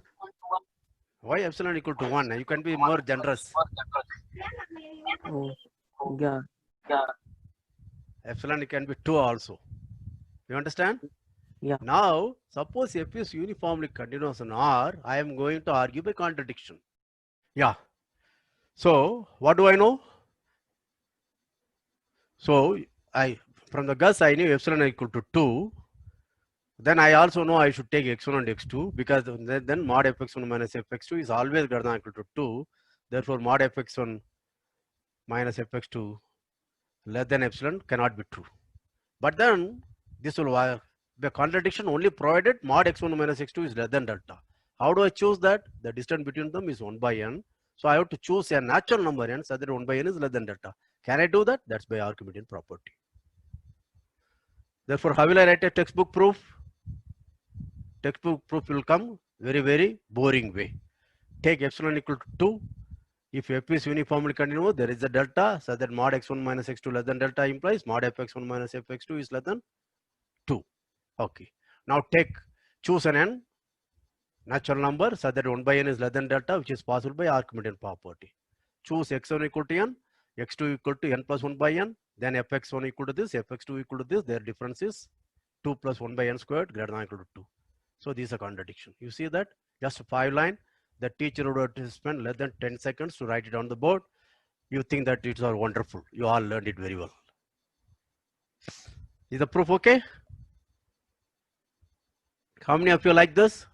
Why epsilon equal to 1? You can be more generous. Oh, yeah. Epsilon can be 2 also. You understand? Yeah. Now, suppose F is uniformly continuous on R, I am going to argue by contradiction. Yeah. So, what do I know? So, from the guess I knew epsilon equal to 2. Then I also know I should take x1 and x2 because then mod fx1 minus fx2 is always greater than or equal to 2. Therefore, mod fx1 minus fx2 less than epsilon cannot be true. But then this will be a contradiction only provided mod x1 minus x2 is less than delta. How do I choose that? The distance between them is 1 by n. So I have to choose a natural number n so that 1 by n is less than delta. Can I do that? That's by Archimedean property. Therefore, how will I write a textbook proof? Textbook proof will come very boring way. Take epsilon equal to 2. If f is uniformly continuous, there is a delta, so that mod x1 minus x2 less than delta implies mod fx1 minus fx2 is less than 2. Okay. Now choose an n natural number so that 1 by n is less than delta, which is possible by Archimedean property. Choose x1 equal to n, x2 equal to n plus 1 by n, then fx1 equal to this, fx2 equal to this. Their difference is 2 plus 1 by n squared greater than or equal to 2. So this is a contradiction. You see that? Just 5 line. The teacher would have to spend less than 10 seconds to write it on the board. You think that it's all wonderful. You all learned it very well. Is the proof okay? How many of you like this?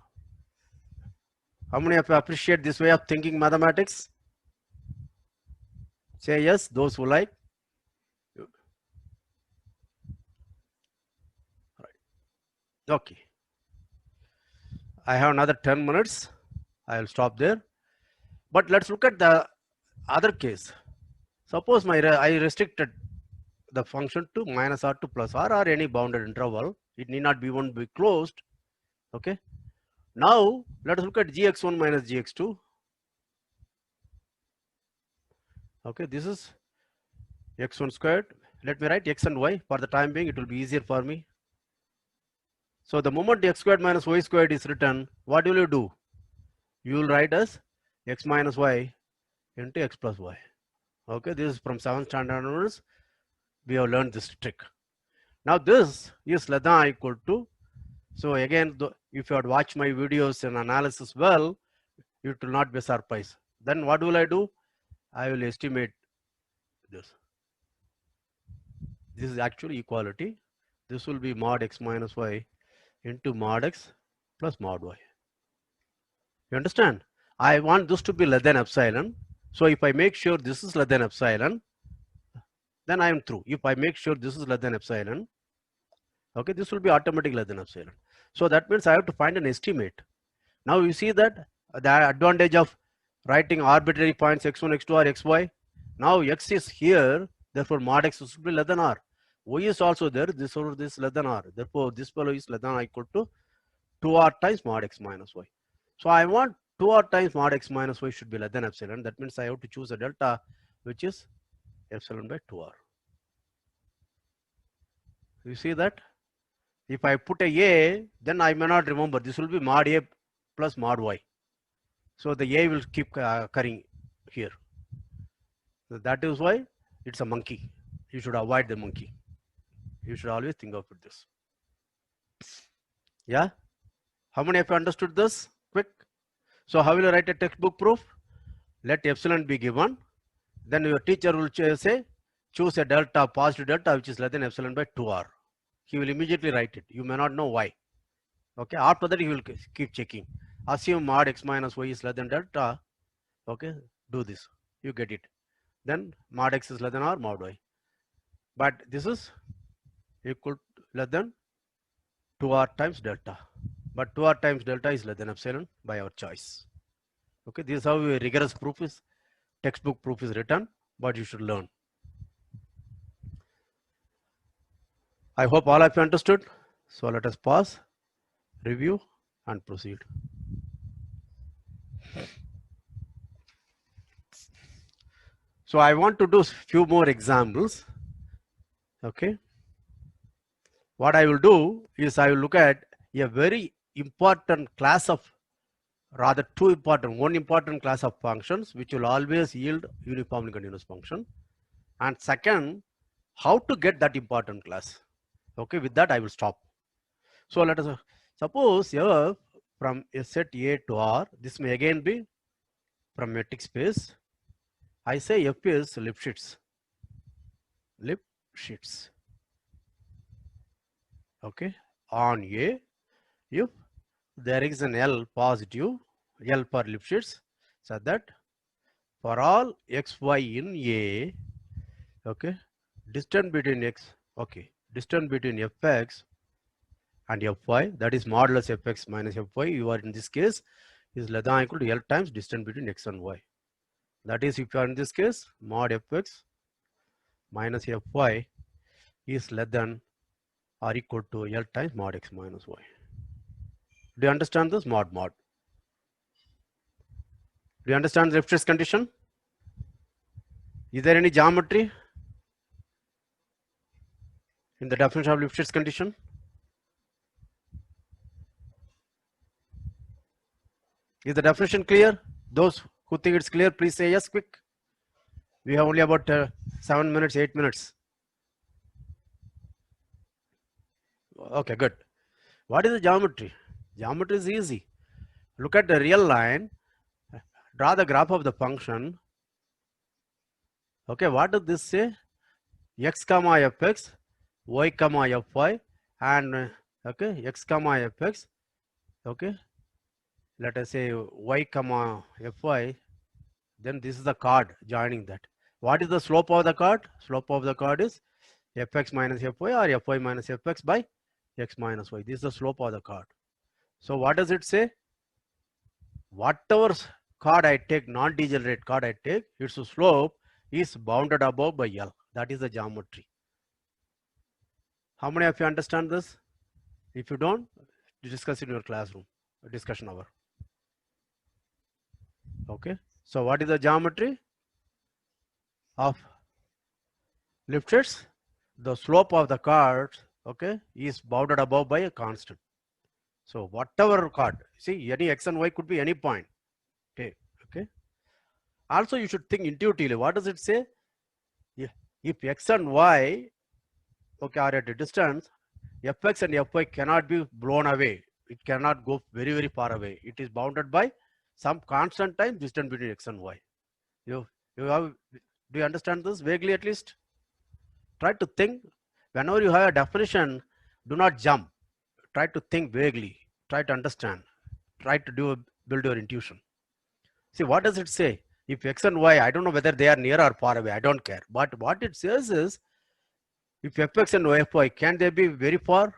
How many of you appreciate this way of thinking mathematics? Say yes, those who like. Right. Okay. I have another 10 minutes. I will stop there. But let's look at the other case. Suppose I restricted the function to minus r to plus r or any bounded interval. It need not be one be closed. Okay. Now let us look at gx1 minus gx2. Okay, this is x1 squared. Let me write x and y for the time being. It will be easier for me. So the moment x squared minus y squared is written, what will you do? You will write as x minus y into x plus y. Okay, this is from 7th standard onwards. We have learned this trick. Now this is less than or equal to. So again, if you had watched my videos and analysis well, it will not be surprised. Then what will I do? I will estimate this. This is actually equality. This will be mod x minus y into mod x plus mod y. You understand? I want this to be less than epsilon. So if I make sure this is less than epsilon, then I am through. If I make sure this is less than epsilon, okay, this will be automatically less than epsilon. So that means I have to find an estimate. Now you see that the advantage of writing arbitrary points x1, x2 or xy. Now x is here, therefore mod x will be less than r. Y is also there, this or this less than r. Therefore this value is less than or equal to 2r times mod x minus y. So I want 2r times mod x minus y should be less than epsilon. That means I have to choose a delta which is epsilon by 2r. You see that? If I put a, then I may not remember. This will be mod a plus mod y. So the a will keep occurring here. So that is why it's a monkey. You should avoid the monkey. You should always think of this. Yeah? How many of you understood this? Quick. So how will you write a textbook proof? Let epsilon be given. Then your teacher will say, choose a delta, positive delta, which is less than epsilon by 2r. He will immediately write it. You may not know why. Okay. After that, he will keep checking. Assume mod x minus y is less than delta. Okay. Do this. You get it. Then mod x is less than r mod y. But this is equal to less than 2r times delta. But 2r times delta is less than epsilon by our choice. Okay. This is how a rigorous proof is, textbook proof is written, but you should learn. I hope all of you understood. So let us pause, review and proceed. So I want to do few more examples. Okay. What I will do is I will look at a very important class of, rather one important class of functions which will always yield uniformly continuous function. And second, how to get that important class. Okay, with that I will stop. So let us suppose f from a set A to R, this may again be from metric space. I say f is Lipschitz. Okay, on A, if there is an L positive, L for Lipschitz, so that for all xy in A, okay, distance between x, okay, distance between fx and fy, that is modulus fx minus fy, you are in this case is less than or equal to L times distance between x and y. That is, if you are in this case, mod fx minus fy is less than or equal to L times mod x minus y. Do you understand this? Mod. Do you understand the Lipschitz condition? Is there any geometry in the definition of Lipschitz condition? Is the definition clear? Those who think it's clear, please say yes quick. We have only about 7 minutes, 8 minutes. Okay, good. What is the geometry? Geometry is easy. Look at the real line. Draw the graph of the function. Okay, what does this say? X comma fx, y comma fy, and okay, x comma fx. Okay, let us say y comma fy. Then this is the chord joining that. What is the slope of the chord? Slope of the chord is fx minus fy or fy minus fx by x minus y. This is the slope of the chord. So what does it say? Whatever chord I take, non-degenerate chord I take, its slope is bounded above by L. That is the geometry. How many of you understand this? If you don't, discuss in your classroom, discussion hour. Okay. So what is the geometry of Lipschitz? The slope of the chord, okay, is bounded above by a constant. So whatever chord, see, any x and y could be any point. Okay. Also, you should think intuitively. What does it say? If x and y, okay, are at a distance, fx and fy cannot be blown away. It cannot go very, very far away. It is bounded by some constant time distance between x and y. Do you understand this vaguely at least? Try to think. Whenever you have a definition, do not jump. Try to think vaguely. Try to understand. Try to build your intuition. See, what does it say? If x and y, I don't know whether they are near or far away, I don't care. But what it says is, if fx and fy, can they be very far?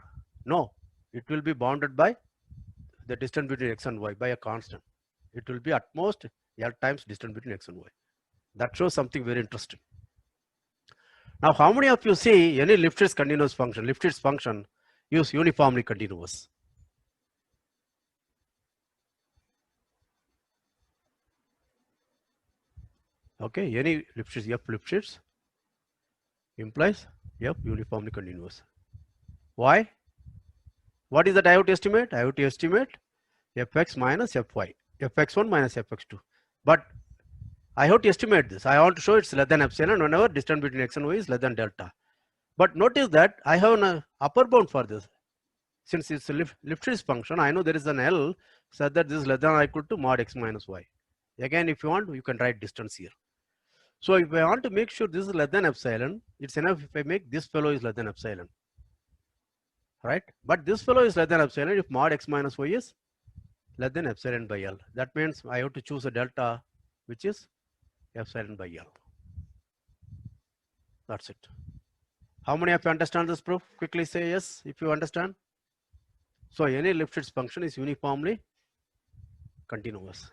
No, it will be bounded by the distance between x and y by a constant. It will be at most L times distance between x and y. That shows something very interesting. Now, how many of you see any Lipschitz continuous function, Lipschitz function use uniformly continuous? Okay, any Lipschitz, F Lipschitz implies F uniformly continuous. Why? What is that I have to estimate? I have to estimate fx minus fy, fx1 minus fx2. But I have to estimate this. I want to show it's less than epsilon whenever distance between x and y is less than delta. But notice that I have an upper bound for this. Since it's a Lipschitz function, I know there is an L such that this is less than or equal to mod x minus y. Again, if you want, you can write distance here. So if I want to make sure this is less than epsilon, it's enough if I make this fellow is less than epsilon. Right? But this fellow is less than epsilon if mod x minus y is less than epsilon by L. That means I have to choose a delta which is epsilon by L. That's it. How many of you understand this proof? Quickly say yes if you understand. So any Lipschitz function is uniformly continuous.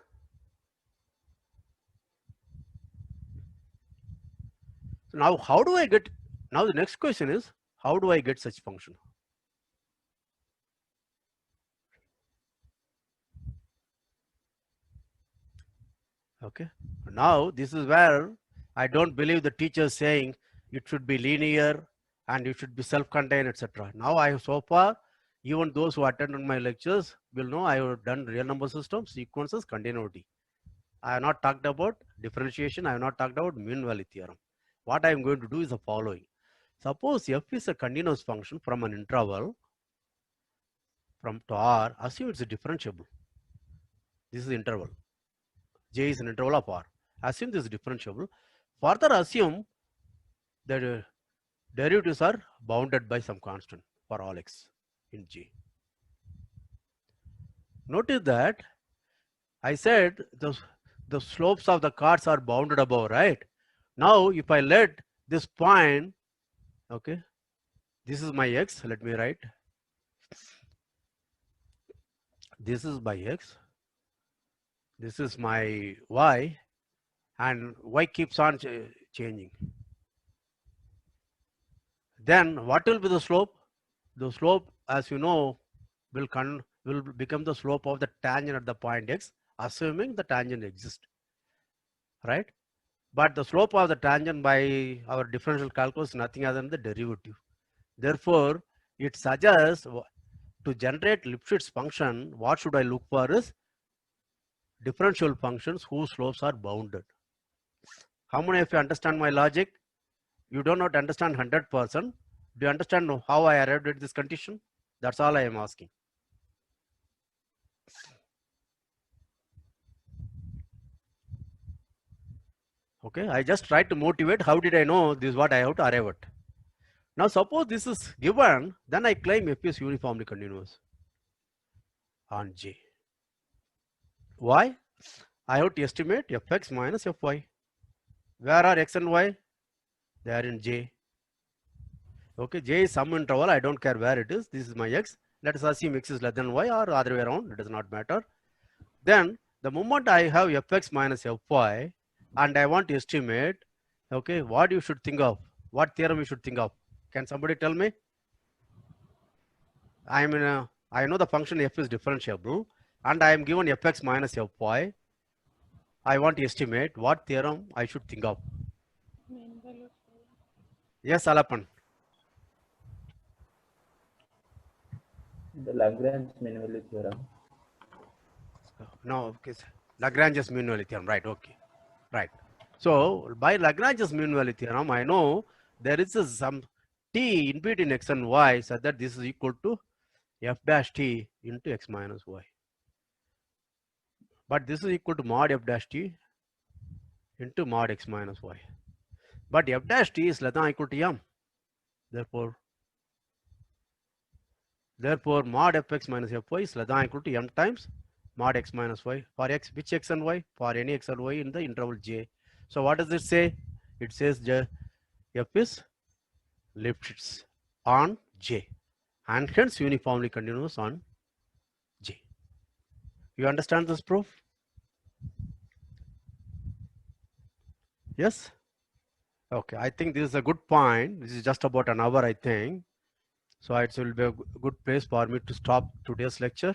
So now how do I get, now the next question is, how do I get such function? Okay, now this is where I don't believe the teacher saying it should be linear and it should be self-contained, etc. Now I have so far, even those who attended my lectures will know I have done real number system, sequences, continuity. I have not talked about differentiation. I have not talked about mean value theorem. What I am going to do is the following. Suppose f is a continuous function from an interval from to R, assume it's a differentiable. This is the interval. J is an interval of R. Assume this is differentiable. Further assume that derivatives are bounded by some constant for all x in J. Notice that I said the slopes of the cards are bounded above, right? Now if I let this point, okay, this is my x, let me write. This is my x, this is my y, and y keeps on changing. Then what will be the slope? The slope, as you know, will become the slope of the tangent at the point x, assuming the tangent exists, right? But the slope of the tangent by our differential calculus is nothing other than the derivative. Therefore, it suggests to generate Lipschitz function, what should I look for is differential functions whose slopes are bounded. How many of you understand my logic? You do not understand 100%. Do you understand how I arrived at this condition? That's all I am asking. Okay, I just tried to motivate. How did I know this is what I have to arrive at? Now suppose this is given, then I claim f is uniformly continuous on J. Why? I have to estimate fx minus fy. Where are x and y? They are in J. Okay, J is some interval. I don't care where it is. This is my x. Let us assume x is less than y or other way around. It does not matter. Then the moment I have fx minus fy and I want to estimate, okay, what you should think of, what theorem you should think of. Can somebody tell me? I know the function f is differentiable and I am given fx minus fy. I want to estimate what theorem I should think of. Yes, Alapan. The Lagrange mean value theorem. No, okay. Lagrange's mean value theorem, right? Okay, right. So by Lagrange's mean value theorem, I know there is some t in between x and y, so that this is equal to f dash t into x minus y. But this is equal to mod f dash t into mod x minus y. But f dash t is less than or equal to m. Therefore mod fx minus fy is less than or equal to m times mod x minus y for x, which x and y? For any x and y in the interval j. So what does it say? It says f is Lipschitz on j, and hence uniformly continuous on j. You understand this proof? Yes? Okay, I think this is a good point. This is just about an hour, I think. So it will be a good place for me to stop today's lecture.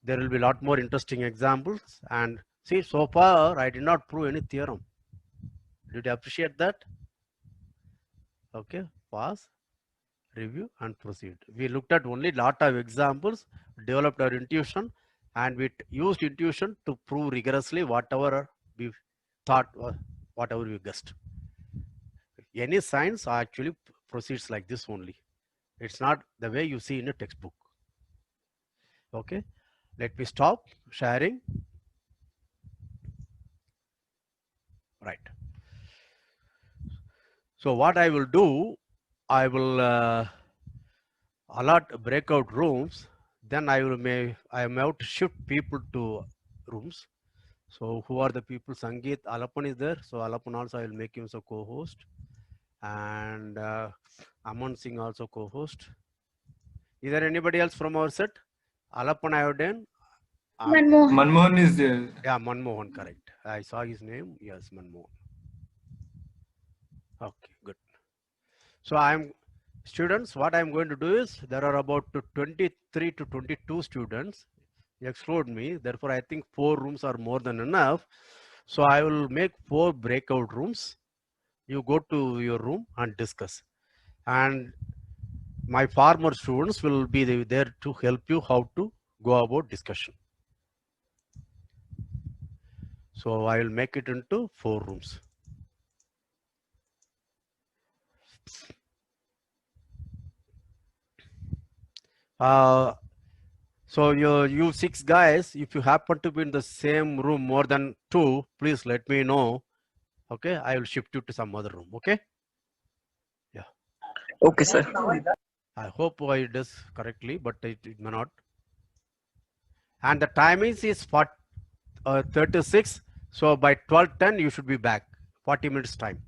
There will be a lot more interesting examples. And see, so far I did not prove any theorem. Did you appreciate that? Okay, pause, review, and proceed. We looked at only lot of examples, developed our intuition, and we used intuition to prove rigorously whatever we thought, whatever we guessed. Any science actually proceeds like this only. It's not the way you see in a textbook. Okay, let me stop sharing. Right. So what I will do, I will allot breakout rooms. Then I may have to shift people to rooms. So who are the people? Sangeet Alapan is there. So Alapan also I will make him as a co-host, and Aman Singh also co-host. Is there anybody else from our set? Alapan I have done. Manmohan is there. Yeah, Manmohan, correct. I saw his name. Yes, Manmohan. Okay, good. So students, what I'm going to do is there are about 23 to 22 students. Exclude me. Therefore, I think 4 rooms are more than enough. So I will make 4 breakout rooms. You go to your room and discuss. And my former students will be there to help you how to go about discussion. So I will make it into 4 rooms. So you 6 guys, if you happen to be in the same room more than 2, please let me know. Okay, I will shift you to some other room. Okay. Yeah. Okay, sir. I hope I did this correctly, but it may not. And the timings is for 36. So by 12:10 you should be back. 40 minutes time.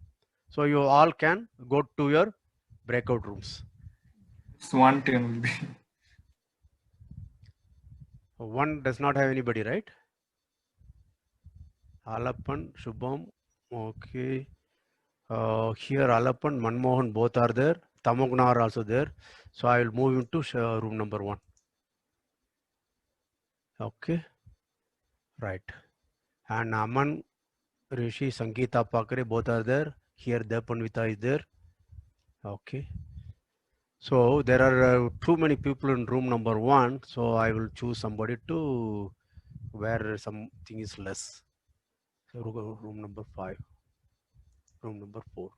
So you all can go to your breakout rooms. It's 110 will be. 1 does not have anybody, right? Alapan, Shubham, okay. Here Alapan, Manmohan, both are there. Tamogna are also there. So I will move into room number 1. Okay. Right. And Aman, Rishi, Sangeeta Pakare, both are there. Here Depanvita is there. Okay. So there are too many people in room number 1. So I will choose somebody to where something is less. So room number 5. Room number 4.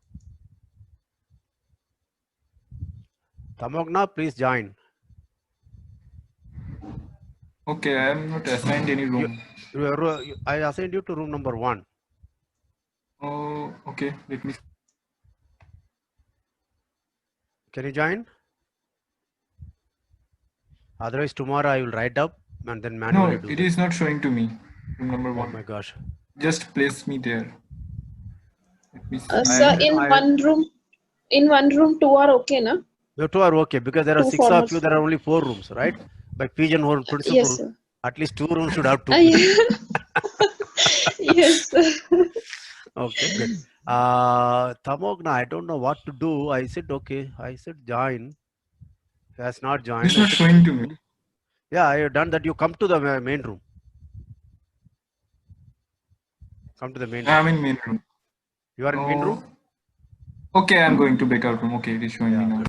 Tamogna, please join. Okay, I am not assigned any room. I assigned you to room number 1. Oh, okay. Let me. Can you join? Otherwise, tomorrow I will write up and then No, manually do it that. is not showing to me. Room number Oh 1. my gosh. Just place me there. Let me see. Sir, in one room, 2 are okay, na? The 2 are okay because there are 2 6 of formers. you. There are only 4 rooms, right? By pigeonhole principle, Yes, sir. at least 2 rooms should have 2 people. Yes, sir. Okay, good. Tamogna, I don't know what to do. I said okay. I said join. He has not joined. It's not showing to me. Yeah, I have done that. You come to the main room. Come to the main room. I'm in main room. You are in main room? Okay, I'm going to breakout room. Okay, it is showing me now.